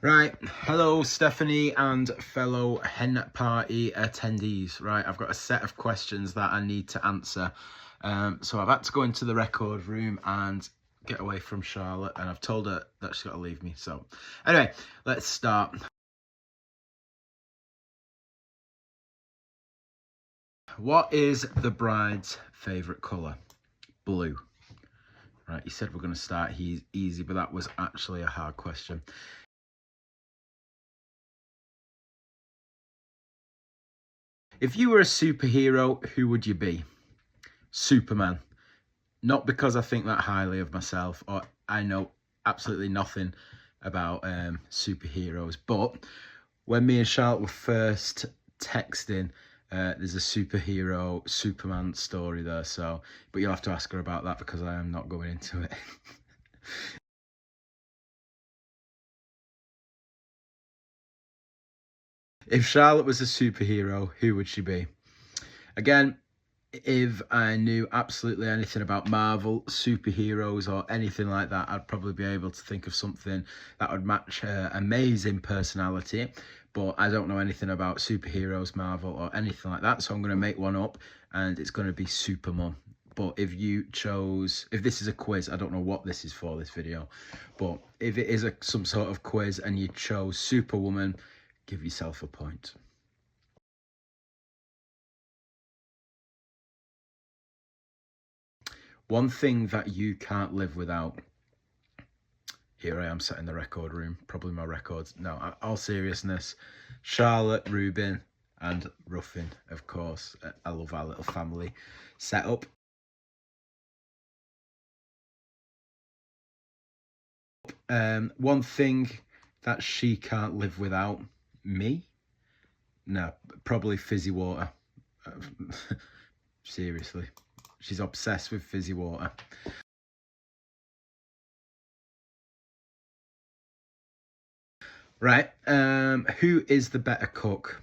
Right, hello Stephanie and fellow hen party attendees. Right, I've got a set of questions that I need to answer. So I've had to go into the record room and get away from Charlotte, and I've told her that she's got to leave me. So anyway, let's start. What is the bride's favourite colour? Blue. Right, you said we're going to start easy, but that was actually a hard question. If you were a superhero, who would you be? Superman. Not because I think that highly of myself, or I know absolutely nothing about superheroes, but when me and Charlotte were first texting, there's a superhero Superman story there. So, but you'll have to ask her about that because I am not going into it. If Charlotte was a superhero, who would she be? Again, if I knew absolutely anything about Marvel, superheroes, or anything like that, I'd probably be able to think of something that would match her amazing personality. But I don't know anything about superheroes, Marvel, or anything like that. So I'm going to make one up, and it's going to be Supermom. But if this is a quiz, I don't know what this is for, this video. But if it is some sort of quiz and you chose Superwoman, give yourself a point. One thing that you can't live without. Here I am sat in the record room, probably my records. No, all seriousness, Charlotte, Rubin, and Ruffin, of course. I love our little family setup. One thing that she can't live without, me? No, probably fizzy water. Seriously, she's obsessed with fizzy water. Right, who is the better cook?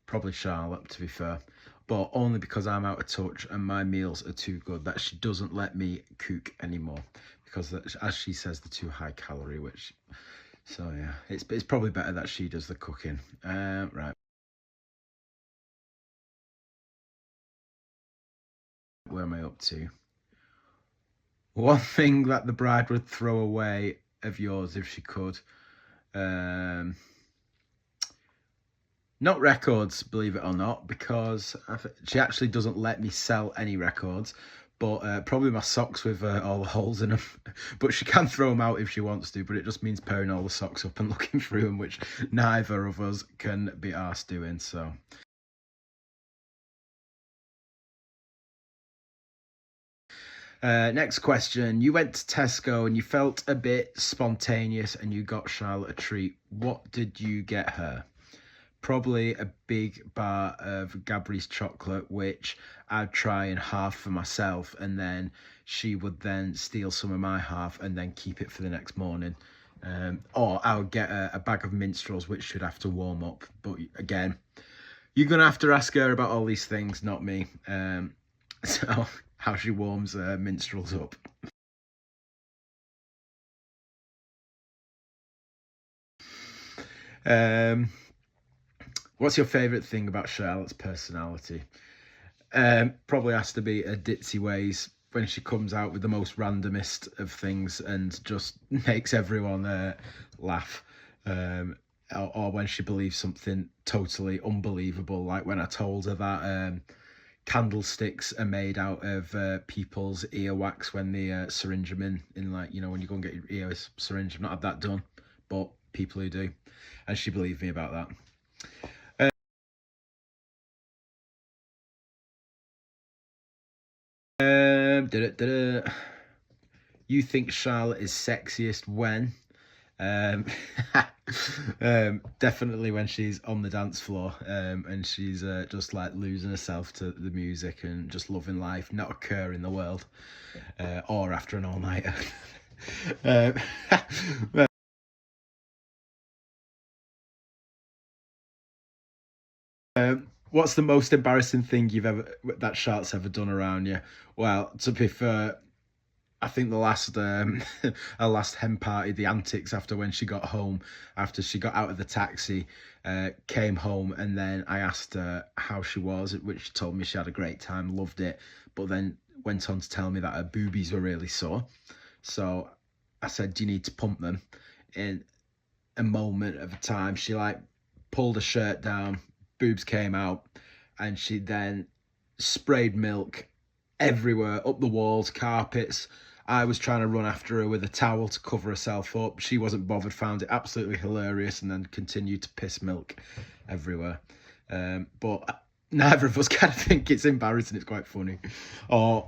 Probably Charlotte, to be fair, but only because I'm out of touch and my meals are too good that she doesn't let me cook anymore because, as she says, they're too high calorie. So yeah, it's probably better that she does the cooking. Right, where am I up to? One thing that the bride would throw away of yours if she could. Um, Not records, believe it or not, because she actually doesn't let me sell any records. But probably my socks with all the holes in them. But she can throw them out if she wants to. But it just means pairing all the socks up and looking through them, which neither of us can be arsed doing. So. Next question. You went to Tesco and you felt a bit spontaneous and you got Charlotte a treat. What did you get her? Probably a big bar of Cadbury's chocolate, which I'd try and half for myself, and then she would then steal some of my half and then keep it for the next morning. Or I would get a bag of minstrels, which should have to warm up. But again, you're going to have to ask her about all these things, not me. So how she warms minstrels up. What's your favourite thing about Charlotte's personality? Probably has to be her ditzy ways when she comes out with the most randomest of things and just makes everyone laugh. Or when she believes something totally unbelievable, like when I told her that candlesticks are made out of people's earwax when they syringe them in like, when you go and get your ears syringed. I've not had that done, but people who do, and she believed me about that. You think Charlotte is sexiest when? Um, Definitely when she's on the dance floor and she's just like losing herself to the music and just loving life, not a care in the world, or after an all-nighter. um, what's the most embarrassing thing that Charlotte's ever done around you? Well, to be fair, I think the last her last hen party, the antics after when she got home, after she got out of the taxi, came home, and then I asked her how she was, which she told me she had a great time, loved it, but then went on to tell me that her boobies were really sore. So I said, do you need to pump them? In a moment of a time, she like pulled her shirt down, boobs came out, and she then sprayed milk everywhere, up the walls, carpets. I was trying to run after her with a towel to cover herself up. She wasn't bothered, found it absolutely hilarious, and then continued to piss milk everywhere. But neither of us kind of think it's embarrassing. It's quite funny. Or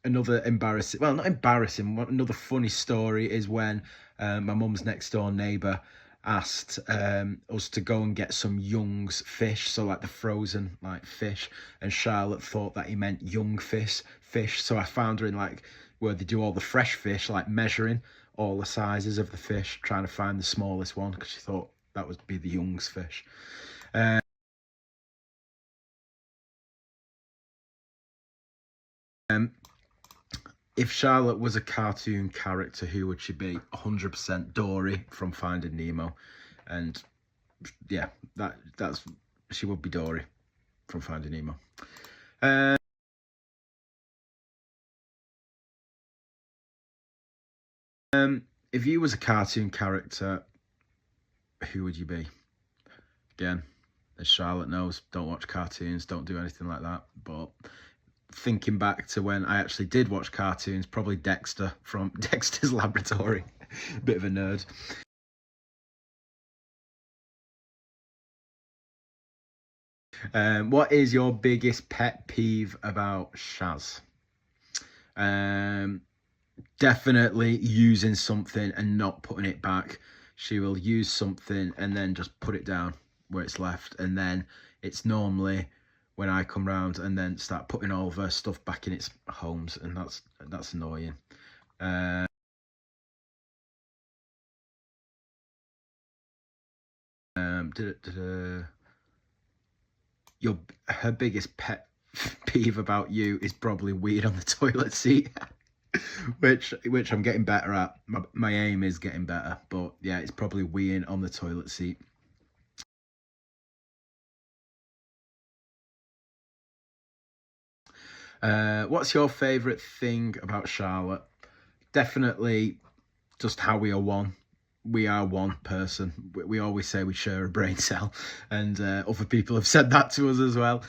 another embarrassing, well, not embarrassing, another funny story is when my mum's next door neighbour asked us to go and get some Young's fish, so like the frozen like fish, and Charlotte thought that he meant young fish. So I found her in like where they do all the fresh fish, like measuring all the sizes of the fish, trying to find the smallest one because she thought that would be the Young's fish. If Charlotte was a cartoon character, who would she be? 100% Dory from Finding Nemo. And yeah, that's she would be Dory from Finding Nemo. If you was a cartoon character, who would you be? Again, as Charlotte knows, don't watch cartoons, don't do anything like that. But thinking back to when I actually did watch cartoons, probably Dexter from Dexter's Laboratory. Bit of a nerd. What is your biggest pet peeve about Shaz? Definitely using something and not putting it back. She will use something and then just put it down where it's left, and then it's normally when I come round and then start putting all of her stuff back in its homes, and that's annoying. Her biggest pet peeve about you is probably weed on the toilet seat. which I'm getting better at. My aim is getting better, but yeah, it's probably weeing on the toilet seat. What's your favourite thing about Charlotte? Definitely just how we are one. We are one person. We always say we share a brain cell, and other people have said that to us as well.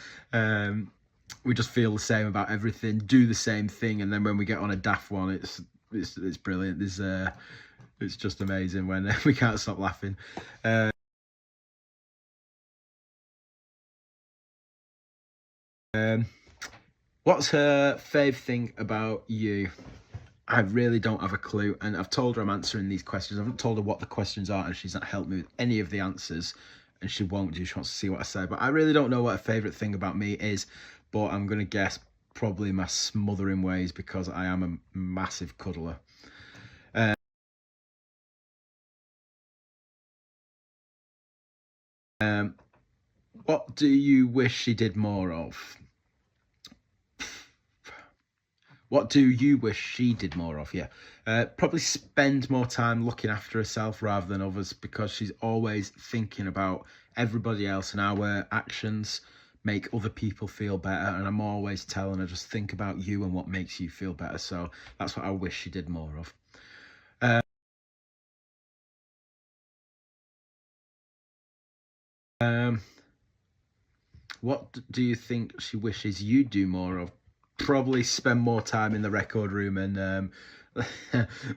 We just feel the same about everything, do the same thing, and then when we get on a daft one, it's brilliant. It's just amazing when we can't stop laughing. What's her fave thing about you? I really don't have a clue, and I've told her I'm answering these questions. I haven't told her what the questions are, and she's not helped me with any of the answers, and she won't do. She wants to see what I say, but I really don't know what her favourite thing about me is, but I'm going to guess probably my smothering ways, because I am a massive cuddler. What do you wish she did more of? What do you wish she did more of? Yeah, probably spend more time looking after herself rather than others, because she's always thinking about everybody else, and our actions make other people feel better. And I'm always telling her, just think about you and what makes you feel better. So that's what I wish she did more of. What do you think she wishes you do more of? Probably spend more time in the record room, and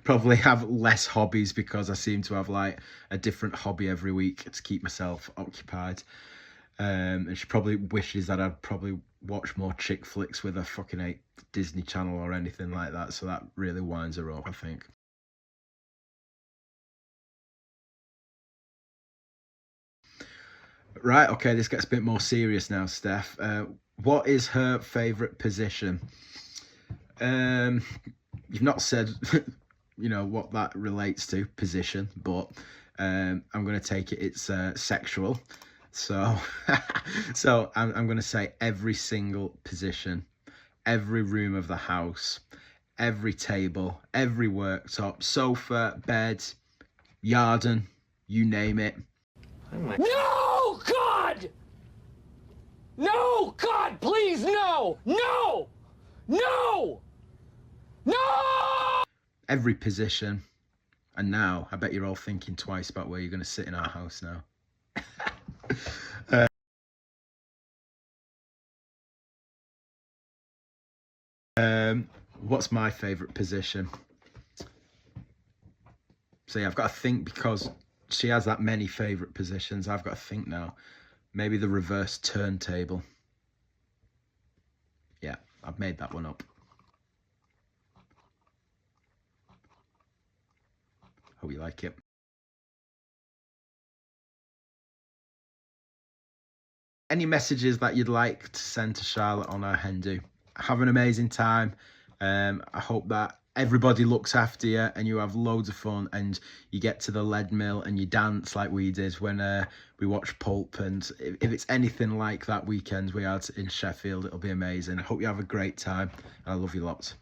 probably have less hobbies, because I seem to have like a different hobby every week to keep myself occupied. And she probably wishes that I'd probably watch more chick flicks with her fucking Disney Channel or anything like that. So that really winds her up, I think. Right, okay, this gets a bit more serious now, Steph. What is her favourite position? You've not said, what that relates to, position, but I'm going to take it. It's sexual. So, so I'm going to say every single position, every room of the house, every table, every worktop, sofa, bed, yarden, you name it. No, God! No, God, please, no! No! No! No! Every position. And now, I bet you're all thinking twice about where you're going to sit in our house now. What's my favourite position? So yeah, I've got to think, because she has that many favourite positions. I've got to think now. Maybe the reverse turntable. Yeah, I've made that one up. Hope you like it. Any messages that you'd like to send to Charlotte on our hen do? Have an amazing time. I hope that everybody looks after you and you have loads of fun and you get to the lead mill and you dance like we did when we watched Pulp. And if it's anything like that weekend we had in Sheffield, it'll be amazing. I hope you have a great time and I love you lots.